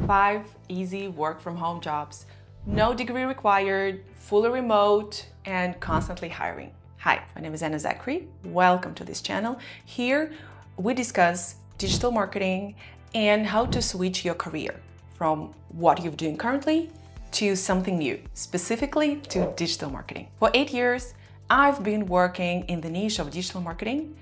5 easy work from home jobs. No degree required, fully remote, and constantly hiring. Hi, my name is Anna Zachary. Welcome to this channel. Here we discuss digital marketing and how to switch your career from what you're doing currently to something new, specifically to digital marketing. For 8 years, I've been working in the niche of digital marketing,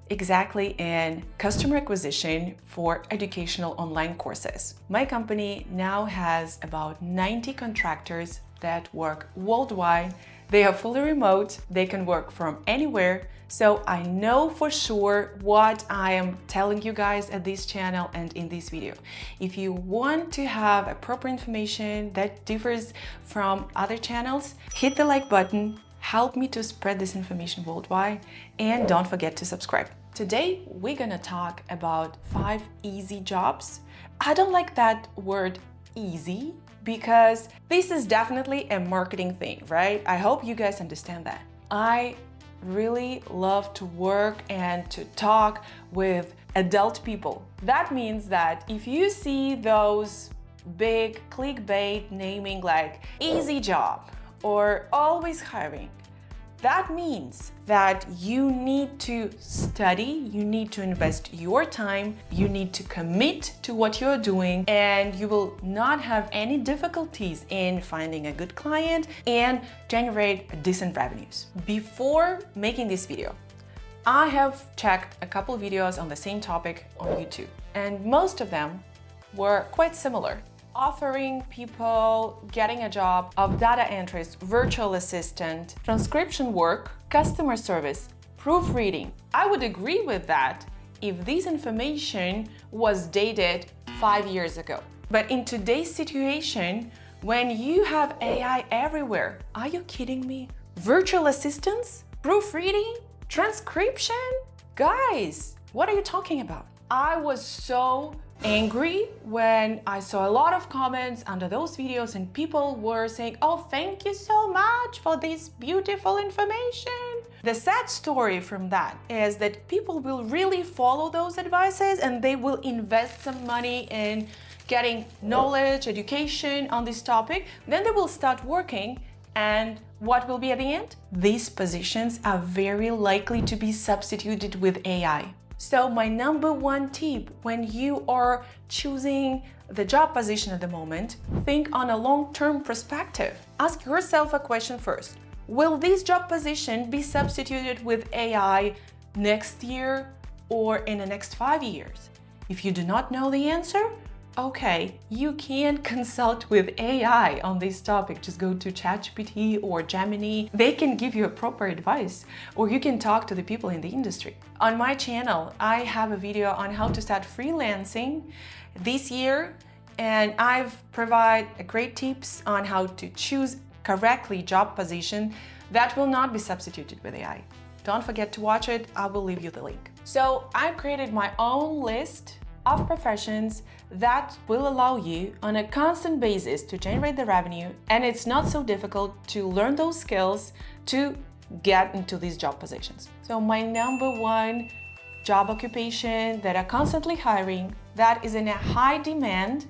exactly in customer acquisition for educational online courses. My company now has about 90 contractors that work worldwide. They are fully remote, they can work from anywhere, so I know for sure what I am telling you guys at this channel and in this video. If you want to have a proper information that differs from other channels, hit the like button, help me to spread this information worldwide, and don't forget to subscribe. Today, we're gonna talk about 5 easy jobs. I don't like that word easy because this is definitely a marketing thing, right? I hope you guys understand that. I really love to work and to talk with adult people. That means that if you see those big clickbait naming like easy job or always hiring, that means that you need to study, you need to invest your time, you need to commit to what you're doing, and you will not have any difficulties in finding a good client and generate decent revenues. Before making this video, I have checked a couple of videos on the same topic on YouTube, and most of them were quite similar. Offering people getting a job of data entries, virtual assistant, transcription work, customer service, proofreading. I would agree with that if this information was dated 5 years ago. But in today's situation, when you have AI everywhere, are you kidding me? Virtual assistants, proofreading, transcription? Guys, what are you talking about? I was so angry when I saw a lot of comments under those videos and people were saying, oh, thank you so much for this beautiful information. The sad story from that is that people will really follow those advices and they will invest some money in getting knowledge, education on this topic. Then they will start working, and what will be at the end? These positions are very likely to be substituted with AI. So my number one tip when you are choosing the job position at the moment, think on a long-term perspective. Ask yourself a question first. Will this job position be substituted with AI next year or in the next 5 years? If you do not know the answer, okay, you can consult with AI on this topic. Just go to ChatGPT or Gemini. They can give you a proper advice, or you can talk to the people in the industry. On my channel, I have a video on how to start freelancing this year, and I've provided great tips on how to choose correctly job position that will not be substituted with AI. Don't forget to watch it. I will leave you the link. So I created my own list of professions that will allow you on a constant basis to generate the revenue, and it's not so difficult to learn those skills to get into these job positions. So my number one job occupation that I'm constantly hiring, that is in a high demand,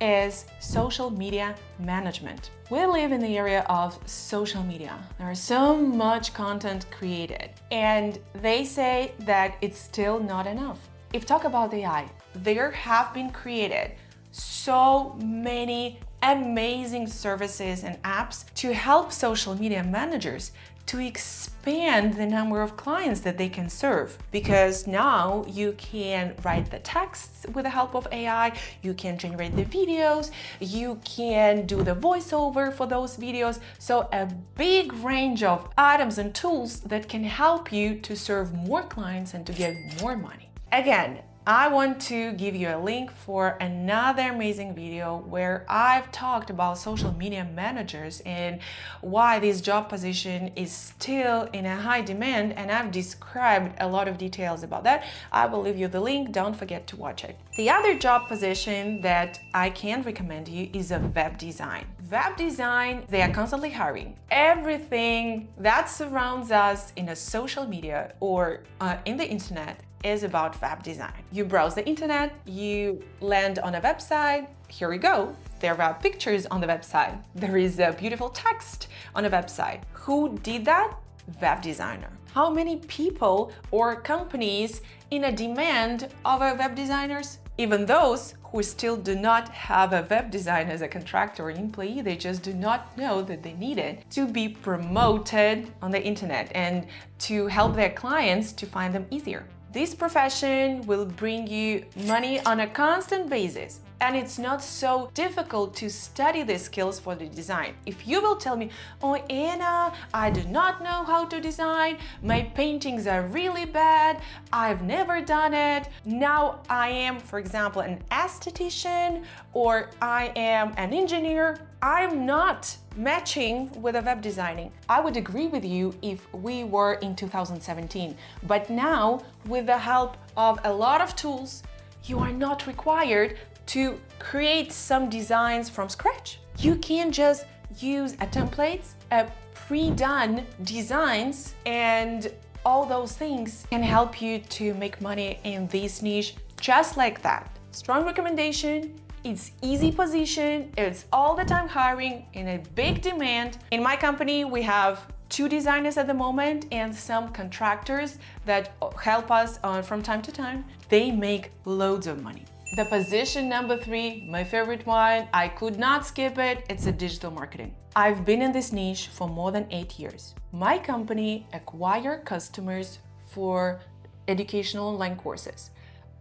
is social media management. We live in the area of social media. There is so much content created, and they say that it's still not enough. If talk about AI, there have been created so many amazing services and apps to help social media managers to expand the number of clients that they can serve. Because now you can write the texts with the help of AI, you can generate the videos, you can do the voiceover for those videos. So a big range of items and tools that can help you to serve more clients and to get more money. Again, I want to give you a link for another amazing video where I've talked about social media managers and why this job position is still in a high demand, and I've described a lot of details about that. I will leave you the link, don't forget to watch it. The other job position that I can recommend you is a web design. Web design, they are constantly hiring. Everything that surrounds us in a social media or in the internet is about web design. You browse the internet, you land on a website, here we go. There are pictures on the website. There is a beautiful text on a website. Who did that? Web designer. How many people or companies in a demand of a web designers? Even those who still do not have a web designer as a contractor or employee, they just do not know that they need it to be promoted on the internet and to help their clients to find them easier. This profession will bring you money on a constant basis. And it's not so difficult to study the skills for the design. If you will tell me, oh Anna, I do not know how to design, my paintings are really bad, I've never done it, now I am, for example, an esthetician or I am an engineer, I'm not matching with a web designing. I would agree with you if we were in 2017, but now with the help of a lot of tools, you are not required to create some designs from scratch. You can just use a templates, a pre-done designs, and all those things can help you to make money in this niche just like that. Strong recommendation, it's easy position, it's all the time hiring in a big demand. In my company, we have 2 designers at the moment and some contractors that help us from time to time. They make loads of money. The position number 3, my favorite one, I could not skip it, it's a digital marketing. I've been in this niche for more than 8 years. My company acquires customers for educational online courses.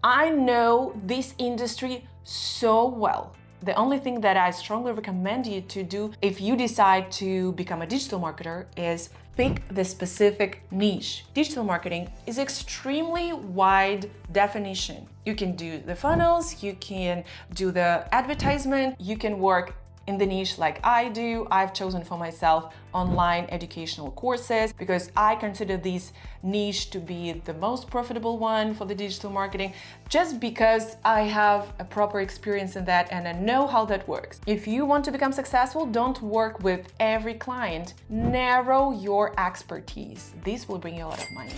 I know this industry so well. The only thing that I strongly recommend you to do if you decide to become a digital marketer is pick the specific niche. Digital marketing is extremely wide definition. You can do the funnels, you can do the advertisement, you can work in the niche like I do. I've chosen for myself online educational courses because I consider this niche to be the most profitable one for the digital marketing, just because I have a proper experience in that and I know how that works. If you want to become successful, don't work with every client. Narrow your expertise. This will bring you a lot of money.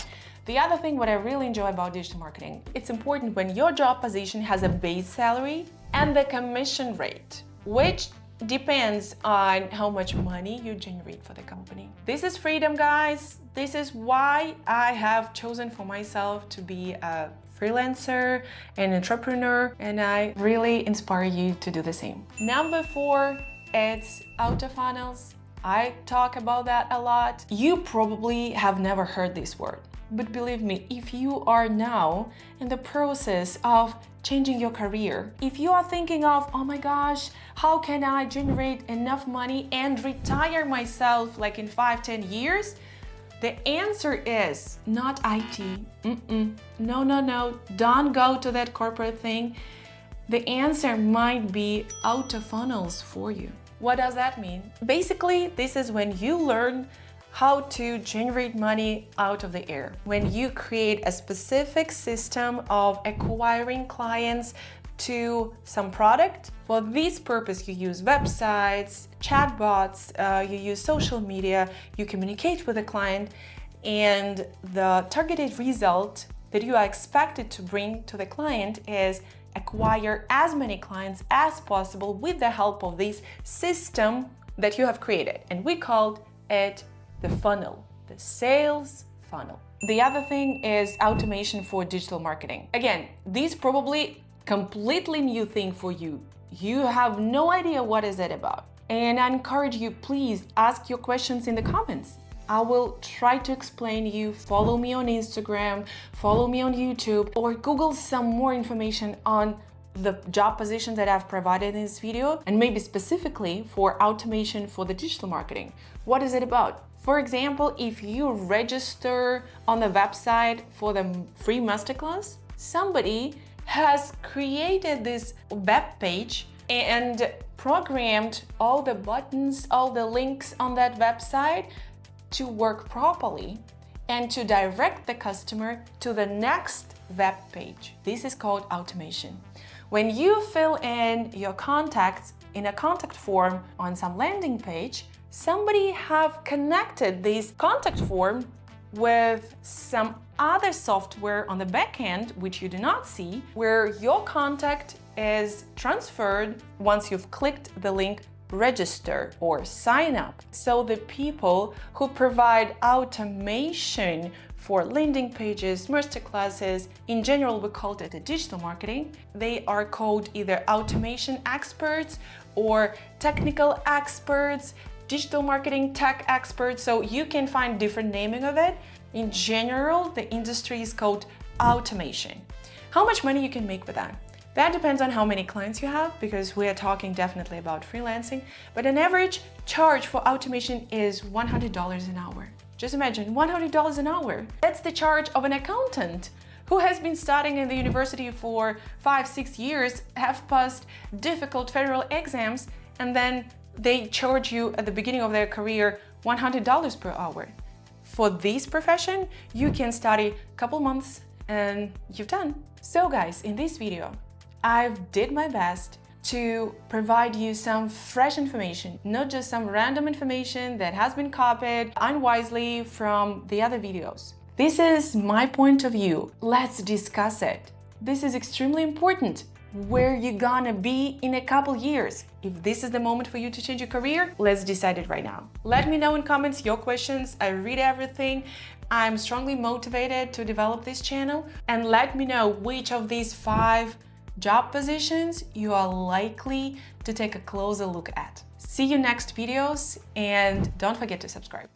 The other thing what I really enjoy about digital marketing, it's important when your job position has a base salary and the commission rate, which depends on how much money you generate for the company. This is freedom, guys. This is why I have chosen for myself to be a freelancer and entrepreneur, and I really inspire you to do the same. Number 4, it's auto funnels. I talk about that a lot. You probably have never heard this word, but believe me, if you are now in the process of changing your career, if you are thinking of, oh my gosh, how can I generate enough money and retire myself like in 5-10 years? The answer is not IT. No, don't go to that corporate thing. The answer might be auto funnels for you. What does that mean? Basically, this is when you learn how to generate money out of the air. When you create a specific system of acquiring clients to some product, for this purpose you use websites, chatbots, you use social media, you communicate with the client, and the targeted result that you are expected to bring to the client is acquire as many clients as possible with the help of this system that you have created. And we called it the funnel, the sales funnel. The other thing is automation for digital marketing. Again, this is probably completely new thing for you. You have no idea what is it about. And I encourage you, please ask your questions in the comments. I will try to explain you. Follow me on Instagram, follow me on YouTube, or Google some more information on the job position that I've provided in this video, and maybe specifically for automation for the digital marketing. What is it about? For example, if you register on the website for the free masterclass, somebody has created this web page and programmed all the buttons, all the links on that website to work properly and to direct the customer to the next web page. This is called automation. When you fill in your contacts in a contact form on some landing page, somebody have connected this contact form with some other software on the back end, which you do not see, where your contact is transferred once you've clicked the link register or sign up. So the people who provide automation for landing pages, masterclasses, in general we call it digital marketing. They are called either automation experts or technical experts, digital marketing tech experts, so you can find different naming of it. In general, the industry is called automation. How much money you can make with that? That depends on how many clients you have, because we are talking definitely about freelancing, but an average charge for automation is $100 an hour. Just imagine, $100 an hour. That's the charge of an accountant who has been studying in the university for 5-6 years, have passed difficult federal exams, and then they charge you at the beginning of their career $100 per hour. For this profession, you can study a couple months and you've done. So guys, in this video, I've did my best to provide you some fresh information, not just some random information that has been copied unwisely from the other videos. This is my point of view. Let's discuss it. This is extremely important. Where you gonna be in a couple years? If this is the moment for you to change your career, let's decide it right now. Let me know in comments your questions. I read everything. I'm strongly motivated to develop this channel, and let me know which of these 5 job positions you are likely to take a closer look at. See you next videos, and don't forget to subscribe.